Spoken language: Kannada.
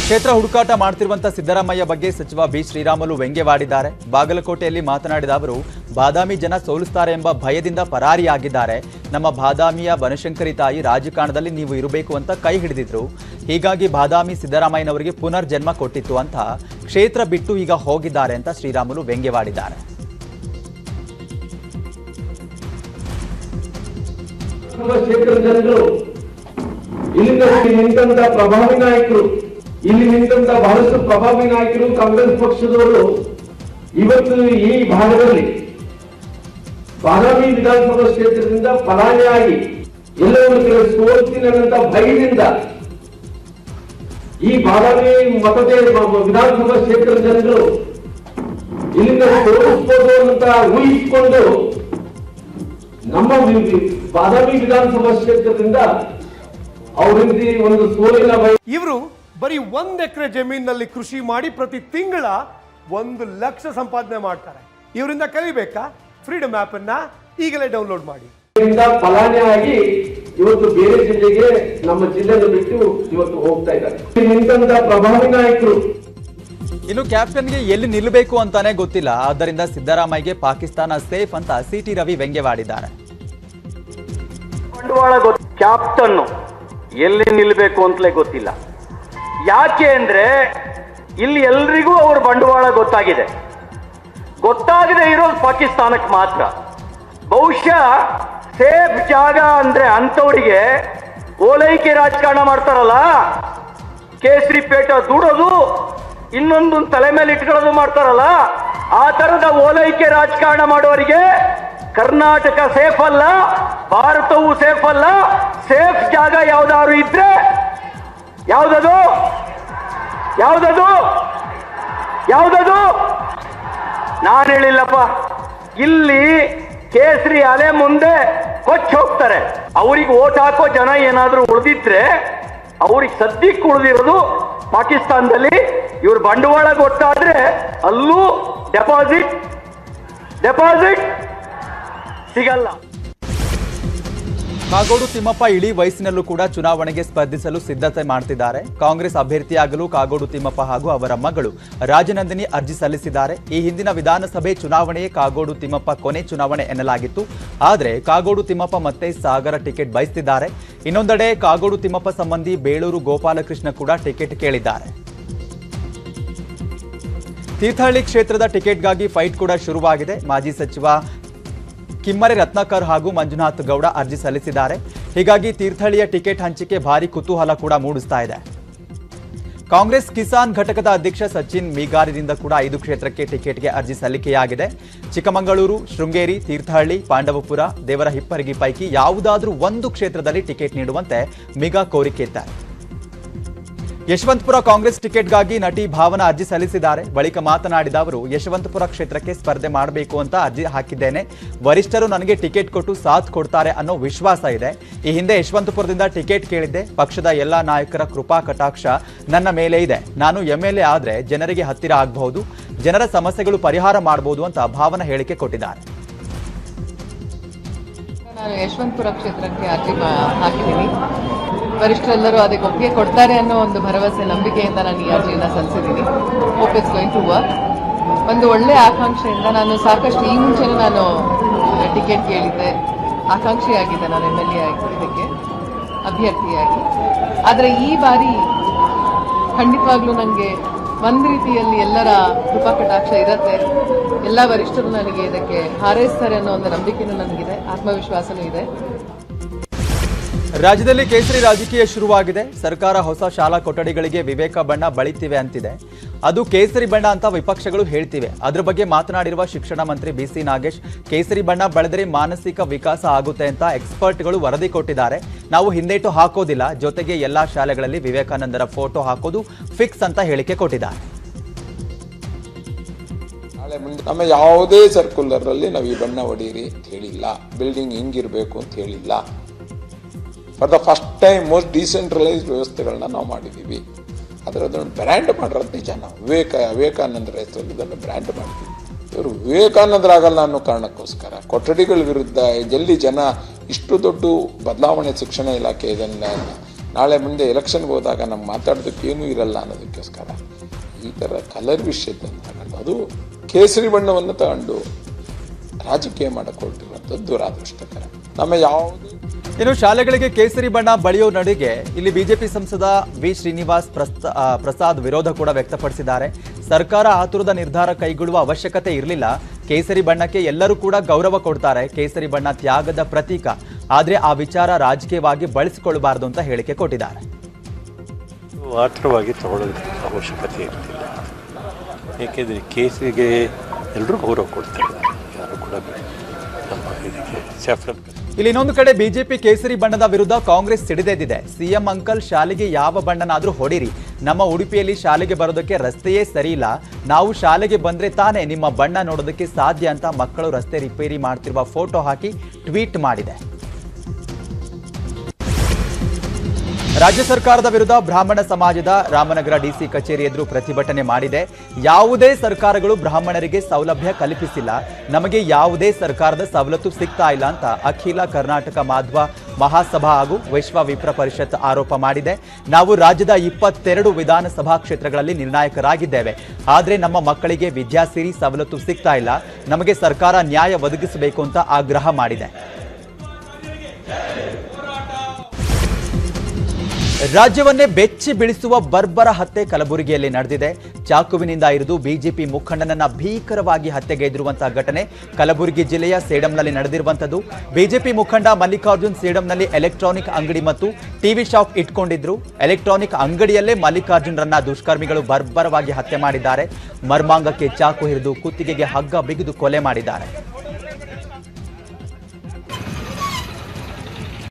ಕ್ಷೇತ್ರ ಹುಡುಕಾಟ ಮಾಡ್ತಿರುವಂತಹ ಸಿದ್ದರಾಮಯ್ಯ ಬಗ್ಗೆ ಸಚಿವ ಬಿ ಶ್ರೀರಾಮುಲು ವ್ಯಂಗ್ಯವಾಡಿದ್ದಾರೆ. ಬಾಗಲಕೋಟೆಯಲ್ಲಿ ಮಾತನಾಡಿದ ಅವರು, ಬಾದಾಮಿ ಜನ ಸೋಲಿಸುತ್ತಾರೆ ಎಂಬ ಭಯದಿಂದ ಪರಾರಿಯಾಗಿದ್ದಾರೆ. ನಮ್ಮ ಬಾದಾಮಿಯ ಬನಶಂಕರಿ ತಾಯಿ ರಾಜಕಾರಣದಲ್ಲಿ ನೀವು ಇರಬೇಕು ಅಂತ ಕೈ ಹಿಡಿದಿದ್ರು. ಹೀಗಾಗಿ ಬಾದಾಮಿ ಸಿದ್ದರಾಮಯ್ಯನವರಿಗೆ ಪುನರ್ಜನ್ಮ ಕೊಟ್ಟಿತ್ತು ಅಂತ ಕ್ಷೇತ್ರ ಬಿಟ್ಟು ಈಗ ಹೋಗಿದ್ದಾರೆ ಅಂತ ಶ್ರೀರಾಮುಲು ವ್ಯಂಗ್ಯವಾಡಿದ್ದಾರೆ. ಪ್ರಭಾವಿ ನಾಯಕರು ಇಲ್ಲಿ ನಿಂತ ಬಹಳಷ್ಟು ಪ್ರಭಾವಿ ನಾಯಕರು ಕಾಂಗ್ರೆಸ್ ಪಕ್ಷದವರು ಇವತ್ತು ಈ ಭಾಗದಲ್ಲಿ ಬಾದಾಮಿ ವಿಧಾನಸಭಾ ಕ್ಷೇತ್ರದಿಂದ ಪಲಾಯನಾಗಿ ಎಲ್ಲ ಒಂದು ಕಡೆ ಸೋಲ್ತಿನಂತ ಭಯದಿಂದ ಈ ಬಾದಾಮಿ ವಿಧಾನಸಭಾ ಕ್ಷೇತ್ರದ ಜನರು ಇಲ್ಲಿಂದ ಸೋಲಿಸಬಹುದು ಅಂತ ಊಹಿಸಿಕೊಂಡು ನಮ್ಮ ಬಾದಾಮಿ ವಿಧಾನಸಭಾ ಕ್ಷೇತ್ರದಿಂದ ಅವರಿಂದ ಒಂದು ಸೋಲಿನ ಇವರು ಬರೀ 1 ಎಕರೆ ಜಮೀನಿನಲ್ಲಿ ಕೃಷಿ ಮಾಡಿ ಪ್ರತಿ ತಿಂಗಳ 1 ಲಕ್ಷ ಸಂಪಾದನೆ ಮಾಡ್ತಾರೆ. ಇವರಿಂದ ಕಲಿಬೇಕಾ? ಫ್ರೀಡಮ್ ಆಪ್ ಅನ್ನ ಈಗಲೇ ಡೌನ್ಲೋಡ್ ಮಾಡಿ. ಫಲಾನೆ ಆಗಿ ಇವತ್ತು ಬೇರೆ ಜಿಲ್ಲೆಗೆ ನಮ್ಮ ಜಿಲ್ಲೆಯನ್ನು ಬಿಟ್ಟು ಇವತ್ತು ಹೋಗ್ತಾ ಇದ್ದಾರೆ ನಿಂತ ಪ್ರಭಾವಿ ನಾಯಕರು. ಇನ್ನು ಕ್ಯಾಪ್ಟನ್ಗೆ ಎಲ್ಲಿ ನಿಲ್ಲಬೇಕು ಅಂತಾನೆ ಗೊತ್ತಿಲ್ಲ, ಆದ್ದರಿಂದ ಸಿದ್ದರಾಮಯ್ಯಗೆ ಪಾಕಿಸ್ತಾನ ಸೇಫ್ ಅಂತ ಸಿಟಿ ರವಿ ವ್ಯಂಗ್ಯವಾಡಿದ್ದಾರೆ. ಬಂಡವಾಳ ಕ್ಯಾಪ್ಟನ್ ಎಲ್ಲಿ ನಿಲ್ಲಬೇಕು ಅಂತಲೇ ಗೊತ್ತಿಲ್ಲ. ಯಾಕೆ ಅಂದ್ರೆ ಇಲ್ಲಿ ಎಲ್ರಿಗೂ ಅವ್ರ ಬಂಡವಾಳ ಗೊತ್ತಾಗದೆ ಇರೋದು ಪಾಕಿಸ್ತಾನಕ್ಕೆ ಮಾತ್ರ. ಬಹುಶಃ ಸೇಫ್ ಜಾಗ ಅಂದ್ರೆ ಅಂತವರಿಗೆ ಓಲೈಕೆ ರಾಜಕಾರಣ ಮಾಡ್ತಾರಲ್ಲ, ಕೇಸರಿ ಪೇಟ ದುಡೋದು ಇನ್ನೊಂದು ತಲೆ ಮೇಲೆ ಇಟ್ಕೊಳ್ಳೋದು ಮಾಡ್ತಾರಲ್ಲ, ಆ ತರದ ಓಲೈಕೆ ರಾಜಕಾರಣ ಮಾಡೋರಿಗೆ ಕರ್ನಾಟಕ ಸೇಫ್ ಅಲ್ಲ, ಭಾರತವು ಸೇಫ್ ಅಲ್ಲ. ಸೇಫ್ ಜಾಗ ಯಾವ್ದಾದ್ರು ಇದ್ರೆ ಯಾವ್ದದು ನಾನು ಹೇಳಿಲ್ಲಪ್ಪ. ಇಲ್ಲಿ ಕೇಸರಿ ಅಲೆ ಮುಂದೆ ಕೊಚ್ಚ ಹೋಗ್ತಾರೆ. ಅವ್ರಿಗೆ ಓಟ್ ಹಾಕೋ ಜನ ಏನಾದ್ರೂ ಉಳಿದಿದ್ರೆ ಅವ್ರಿಗೆ ಸದ್ಯಕ್ಕೆ ಉಳಿದಿರೋದು ಪಾಕಿಸ್ತಾನದಲ್ಲಿ. ಇವ್ರ ಬಂಡವಾಳ ಗೊತ್ತಾದ್ರೆ ಅಲ್ಲೂ ಡೆಪಾಸಿಟ್ ಸಿಗಲ್ಲ. ಕಾಗೋಡು ತಿಮ್ಮಪ್ಪ ಇಳಿ ವಯಸ್ಸಿನಲ್ಲೂ ಕೂಡ ಚುನಾವಣೆಗೆ ಸ್ಪರ್ಧಿಸಲು ಸಿದ್ಧತೆ ಮಾಡ್ತಿದ್ದಾರೆ. ಕಾಂಗ್ರೆಸ್ ಅಭ್ಯರ್ಥಿಯಾಗಲು ಕಾಗೋಡು ತಿಮ್ಮಪ್ಪ ಹಾಗೂ ಅವರ ಮಗಳು ರಾಜನಂದಿನಿ ಅರ್ಜಿ ಸಲ್ಲಿಸಿದ್ದಾರೆ. ಈ ಹಿಂದಿನ ವಿಧಾನಸಭೆ ಚುನಾವಣೆಯೇ ಕಾಗೋಡು ತಿಮ್ಮಪ್ಪ ಕೊನೆ ಚುನಾವಣೆ ಎನ್ನಲಾಗಿತ್ತು. ಆದರೆ ಕಾಗೋಡು ತಿಮ್ಮಪ್ಪ ಮತ್ತೆ ಸಾಗರ ಟಿಕೆಟ್ ಬಯಸುತ್ತಿದ್ದಾರೆ. ಇನ್ನೊಂದೆಡೆ ಕಾಗೋಡು ತಿಮ್ಮಪ್ಪ ಸಂಬಂಧಿ ಬೇಳೂರು ಗೋಪಾಲಕೃಷ್ಣ ಕೂಡ ಟಿಕೆಟ್ ಕೇಳಿದ್ದಾರೆ. ತೀರ್ಥಹಳ್ಳಿ ಕ್ಷೇತ್ರದ ಟಿಕೆಟ್ಗಾಗಿ ಫೈಟ್ ಕೂಡ ಶುರುವಾಗಿದೆ. ಮಾಜಿ ಸಚಿವ ಕಿಮ್ಮರೆ ರತ್ನಾಕರ್ ಹಾಗೂ ಮಂಜುನಾಥ್ ಗೌಡ ಅರ್ಜಿ ಸಲ್ಲಿಸಿದ್ದಾರೆ. ಹೀಗಾಗಿ ತೀರ್ಥಹಳ್ಳಿಯ ಟಿಕೆಟ್ ಹಂಚಿಕೆ ಭಾರಿ ಕುತೂಹಲ ಕೂಡ ಮೂಡಿಸ್ತಾ ಇದೆ. ಕಾಂಗ್ರೆಸ್ ಕಿಸಾನ್ ಘಟಕದ ಅಧ್ಯಕ್ಷ ಸಚಿನ್ ಮೀಗಾರಿಯಿಂದ ಕೂಡ 5 ಕ್ಷೇತ್ರಕ್ಕೆ ಟಿಕೆಟ್ಗೆ ಅರ್ಜಿ ಸಲ್ಲಿಕೆಯಾಗಿದೆ. ಚಿಕ್ಕಮಗಳೂರು, ಶೃಂಗೇರಿ, ತೀರ್ಥಹಳ್ಳಿ, ಪಾಂಡವಪುರ, ದೇವರ ಹಿಪ್ಪರಗಿ ಪೈಕಿ ಯಾವುದಾದ್ರೂ ಒಂದು ಕ್ಷೇತ್ರದಲ್ಲಿ ಟಿಕೆಟ್ ನೀಡುವಂತೆ ಮೀಗಾ ಕೋರಿಕೆ ಇದ್ದಾರೆ. ಯಶವಂತಪುರ ಕಾಂಗ್ರೆಸ್ ಟಿಕೆಟ್ಗಾಗಿ ನಟಿ ಭಾವನಾ ಅರ್ಜಿ ಸಲ್ಲಿಸಿದ್ದಾರೆ. ಬಳಿಕ ಮಾತನಾಡಿದ ಅವರು, ಯಶವಂತಪುರ ಕ್ಷೇತ್ರಕ್ಕೆ ಸ್ಪರ್ಧೆ ಮಾಡಬೇಕು ಅಂತ ಅರ್ಜಿ ಹಾಕಿದ್ದೇನೆ. ವರಿಷ್ಠರು ನನಗೆ ಟಿಕೆಟ್ ಕೊಟ್ಟು ಸಾಥ್ ಕೊಡ್ತಾರೆ ಅನ್ನೋ ವಿಶ್ವಾಸ ಇದೆ. ಈ ಹಿಂದೆ ಯಶವಂತಪುರದಿಂದ ಟಿಕೆಟ್ ಕೇಳಿದ್ದೆ. ಪಕ್ಷದ ಎಲ್ಲಾ ನಾಯಕರ ಕೃಪಾ ಕಟಾಕ್ಷ ನನ್ನ ಮೇಲೆ ಇದೆ. ನಾನು MLA ಆದ್ರೆ ಜನರಿಗೆ ಹತ್ತಿರ ಆಗಬಹುದು, ಜನರ ಸಮಸ್ಯೆಗಳು ಪರಿಹಾರ ಮಾಡಬಹುದು ಅಂತ ಭಾವನಾ ಹೇಳಿಕೆ ಕೊಟ್ಟಿದ್ದಾರೆ. ನಾನು ಯಶವಂತಪುರ ಕ್ಷೇತ್ರಕ್ಕೆ ಅರ್ಜಿ ಹಾಕಿದ್ದೀನಿ. ವರಿಷ್ಠರೆಲ್ಲರೂ ಅದಕ್ಕೆ ಒಪ್ಪಿಗೆ ಕೊಡ್ತಾರೆ ಅನ್ನೋ ಒಂದು ಭರವಸೆ, ನಂಬಿಕೆಯಿಂದ ನಾನು ಈ ಅರ್ಜಿಯನ್ನು ಸಲ್ಲಿಸಿದ್ದೀನಿ. Hope it's going to work. ಒಂದು ಒಳ್ಳೆ ಆಕಾಂಕ್ಷೆಯಿಂದ ನಾನು ಸಾಕಷ್ಟು ಈ ಮುಂಚೆನೂ ನಾನು ಟಿಕೆಟ್ ಕೇಳಿದ್ದೆ, ಆಕಾಂಕ್ಷಿಯಾಗಿದ್ದೆ ನಾನು MLA ಆಗಿ ಇದಕ್ಕೆ ಅಭ್ಯರ್ಥಿಯಾಗಿ. ಆದರೆ ಈ ಬಾರಿ ಖಂಡಿತವಾಗ್ಲೂ ನನಗೆ ಒಂದು ರೀತಿಯಲ್ಲಿ ಎಲ್ಲರ ಕೃಪಾ ಕಟಾಕ್ಷ ಇರುತ್ತೆ. ಎಲ್ಲ ವರಿಷ್ಠರು ನನಗೆ ಇದಕ್ಕೆ ಹಾರೈಸ್ತಾರೆ ಅನ್ನೋ ಒಂದು ನಂಬಿಕೆನೂ ನನಗಿದೆ, ಆತ್ಮವಿಶ್ವಾಸನೂ ಇದೆ. ರಾಜ್ಯದಲ್ಲಿ ಕೇಸರಿ ರಾಜಕೀಯ ಶುರುವಾಗಿದೆ. ಸರ್ಕಾರ ಹೊಸ ಶಾಲಾ ಕೊಠಡಿಗಳಿಗೆ ವಿವೇಕ ಬಣ್ಣ ಬಳಿತಿವೆ ಅಂತಿದೆ. ಅದು ಕೇಸರಿ ಬಣ್ಣ ಅಂತ ವಿಪಕ್ಷಗಳು ಹೇಳ್ತಿವೆ. ಅದರ ಬಗ್ಗೆ ಮಾತನಾಡಿರುವ ಶಿಕ್ಷಣ ಮಂತ್ರಿ BC ನಾಗೇಶ್, ಕೇಸರಿ ಬಣ್ಣ ಬೆಳೆದರೆ ಮಾನಸಿಕ ವಿಕಾಸ ಆಗುತ್ತೆ ಅಂತ ಎಕ್ಸ್ಪರ್ಟ್ಗಳು ವರದಿ ಕೊಟ್ಟಿದ್ದಾರೆ. ನಾವು ಹಿಂದೇಟು ಹಾಕೋದಿಲ್ಲ, ಜೊತೆಗೆ ಎಲ್ಲಾ ಶಾಲೆಗಳಲ್ಲಿ ವಿವೇಕಾನಂದರ ಫೋಟೋ ಹಾಕೋದು ಫಿಕ್ಸ್ ಅಂತ ಹೇಳಿಕೆ ಕೊಟ್ಟಿದ್ದಾರೆ. ನಮ್ಮ ಯಾವುದೇ ಸರ್ಕ್ಯುಲರ್ ಅಲ್ಲಿ ನಾವು ಈ ಬಣ್ಣ ಹೊಡೀರಿ ಅಂತ ಹೇಳಿಲ್ಲ, ಬಿಲ್ಡಿಂಗ್ ಹಿಂಗಿರ್ಬೇಕು ಅಂತ ಹೇಳಿಲ್ಲ. For the first time most decentralised ವ್ಯವಸ್ಥೆಗಳನ್ನ ನಾವು ಮಾಡಿದ್ದೀವಿ. ಅದನ್ನು ಬ್ರ್ಯಾಂಡ್ ಮಾಡಿರೋದು ನಿಜ. ನಾವು ವಿವೇಕಾನಂದರ ಹೆಸರಲ್ಲಿ ಇದನ್ನು ಬ್ರ್ಯಾಂಡ್ ಮಾಡಿದ್ದೀವಿ. ಇವರು ವಿವೇಕಾನಂದರಾಗಲ್ಲ ಅನ್ನೋ ಕಾರಣಕ್ಕೋಸ್ಕರ ಕೊಠಡಿಗಳ ವಿರುದ್ಧ ಎಲ್ಲಿ ಜನ ಇಷ್ಟು ದೊಡ್ಡ ಬದಲಾವಣೆ ಶಿಕ್ಷಣ ಇಲಾಖೆ ಇದನ್ನು ನಾಳೆ ಮುಂದೆ ಎಲೆಕ್ಷನ್ಗೆ ಹೋದಾಗ ನಮ್ಗೆ ಮಾತಾಡೋದಕ್ಕೆ ಏನೂ ಇರಲ್ಲ ಅನ್ನೋದಕ್ಕೋಸ್ಕರ ಈ ಥರ ಕಲರ್ ವಿಷಯದಲ್ಲಿ ತಗೊಂಡು, ಅದು ಕೇಸರಿ ಬಣ್ಣವನ್ನು ತಗೊಂಡು ರಾಜಕೀಯ ಮಾಡಕ್ಕೆ ಹೊರಟಿರುವಂಥದ್ದು ದುರಾದೃಷ್ಟಕರ. ನಮ್ಮ ಯಾವುದೇ ಇನ್ನು ಶಾಲೆಗಳಿಗೆ ಕೇಸರಿ ಬಣ್ಣ ಬಳಿಯೋ ನಡೆಗೆ ಇಲ್ಲಿ ಬಿಜೆಪಿ ಸಂಸದ ವಿ ಶ್ರೀನಿವಾಸ್ ಪ್ರಸಾದ್ ವಿರೋಧ ಕೂಡ ವ್ಯಕ್ತಪಡಿಸಿದ್ದಾರೆ. ಸರ್ಕಾರ ಆತುರದ ನಿರ್ಧಾರ ಕೈಗೊಳ್ಳುವ ಅವಶ್ಯಕತೆ ಇರಲಿಲ್ಲ. ಕೇಸರಿ ಬಣ್ಣಕ್ಕೆ ಎಲ್ಲರೂ ಕೂಡ ಗೌರವ ಕೊಡ್ತಾರೆ. ಕೇಸರಿ ಬಣ್ಣ ತ್ಯಾಗದ ಪ್ರತೀಕ, ಆದ್ರೆ ಆ ವಿಚಾರ ರಾಜಕೀಯವಾಗಿ ಬಳಸಿಕೊಳ್ಳಬಾರದು ಅಂತ ಹೇಳಿಕೆ ಕೊಟ್ಟಿದ್ದಾರೆ. ಆತುರವಾಗಿ ತಗೊಳ್ಳೋದಕ್ಕೆ ಅವಶ್ಯಕತೆ ಇರಲಿಲ್ಲ. ಏಕೆಂದರೆ ಕೇಸರಿಗೆ ಎಲ್ಲರೂ ಗೌರವ ಕೊಡ್ತಾ ಇದ್ದಾರೆ. ಯಾರು ಕೂಡ ನಮ್ಮ ಇದಕ್ಕೆ ಸ್ಯಾಫ್ರನ್. ಇಲ್ಲಿ ಇನ್ನೊಂದು ಕಡೆ ಬಿಜೆಪಿ ಕೇಸರಿ ಬಣ್ಣದ ವಿರುದ್ಧ ಕಾಂಗ್ರೆಸ್ ಸಿಡಿದೆದ್ದಿದೆ. ಸಿಎಂ ಅಂಕಲ್ ಶಾಲೆಗೆ ಯಾವ ಬಣ್ಣನಾದ್ರೂ ಹೊಡಿರಿ, ನಮ್ಮ ಉಡುಪಿಯಲ್ಲಿ ಶಾಲೆಗೆ ಬರೋದಕ್ಕೆ ರಸ್ತೆಯೇ ಸರಿ ಇಲ್ಲ, ನಾವು ಶಾಲೆಗೆ ಬಂದ್ರೆ ತಾನೇ ನಿಮ್ಮ ಬಣ್ಣ ನೋಡೋದಕ್ಕೆ ಸಾಧ್ಯ ಅಂತ ಮಕ್ಕಳು ರಸ್ತೆ ರಿಪೇರಿ ಮಾಡ್ತಿರುವ ಫೋಟೋ ಹಾಕಿ ಟ್ವೀಟ್ ಮಾಡಿದೆ. ರಾಜ್ಯ ಸರ್ಕಾರದ ವಿರುದ್ಧ ಬ್ರಾಹ್ಮಣ ಸಮಾಜದ ರಾಮನಗರ ಡಿಸಿ ಕಚೇರಿ ಎದುರು ಪ್ರತಿಭಟನೆ ಮಾಡಿದೆ. ಯಾವುದೇ ಸರ್ಕಾರಗಳು ಬ್ರಾಹ್ಮಣರಿಗೆ ಸೌಲಭ್ಯ ಕಲ್ಪಿಸಿಲ್ಲ, ನಮಗೆ ಯಾವುದೇ ಸರ್ಕಾರದ ಸವಲತ್ತು ಸಿಗ್ತಾ ಇಲ್ಲ ಅಂತ ಅಖಿಲ ಕರ್ನಾಟಕ ಮಾಧ್ವ ಮಹಾಸಭಾ ಹಾಗೂ ವಿಶ್ವ ವಿಪ್ರ ಪರಿಷತ್ ಆರೋಪ ಮಾಡಿದೆ. ನಾವು ರಾಜ್ಯದ 22 ವಿಧಾನಸಭಾ ಕ್ಷೇತ್ರಗಳಲ್ಲಿ ನಿರ್ಣಾಯಕರಾಗಿದ್ದೇವೆ, ಆದರೆ ನಮ್ಮ ಮಕ್ಕಳಿಗೆ ವಿದ್ಯಾಸಿರಿ ಸವಲತ್ತು ಸಿಗ್ತಾ ಇಲ್ಲ, ನಮಗೆ ಸರ್ಕಾರ ನ್ಯಾಯ ಒದಗಿಸಬೇಕು ಅಂತ ಆಗ್ರಹ ಮಾಡಿದೆ. ರಾಜ್ಯವನ್ನೇ ಬೆಚ್ಚಿ ಬೀಳಿಸುವ ಬರ್ಬರ ಹತ್ಯೆ ಕಲಬುರಗಿಯಲ್ಲಿ ನಡೆದಿದೆ. ಚಾಕುವಿನಿಂದ ಇರಿದು ಬಿಜೆಪಿ ಮುಖಂಡನನ್ನ ಭೀಕರವಾಗಿ ಹತ್ಯೆಗೈದಿರುವಂತಹ ಘಟನೆ ಕಲಬುರಗಿ ಜಿಲ್ಲೆಯ ಸೇಡಂನಲ್ಲಿ ನಡೆದಿರುವಂತದ್ದು. ಬಿಜೆಪಿ ಮುಖಂಡ ಮಲ್ಲಿಕಾರ್ಜುನ್ ಸೇಡಂನಲ್ಲಿ ಎಲೆಕ್ಟ್ರಾನಿಕ್ ಅಂಗಡಿ ಮತ್ತು ಟಿವಿ ಶಾಪ್ ಇಟ್ಕೊಂಡಿದ್ರು. ಎಲೆಕ್ಟ್ರಾನಿಕ್ ಅಂಗಡಿಯಲ್ಲೇ ಮಲ್ಲಿಕಾರ್ಜುನ್ರನ್ನ ದುಷ್ಕರ್ಮಿಗಳು ಬರ್ಬರವಾಗಿ ಹತ್ಯೆ ಮಾಡಿದ್ದಾರೆ. ಮರ್ಮಾಂಗಕ್ಕೆ ಚಾಕು ಹಿಡಿದು ಕುತ್ತಿಗೆಗೆ ಹಗ್ಗ ಬಿಗಿದು ಕೊಲೆ ಮಾಡಿದ್ದಾರೆ.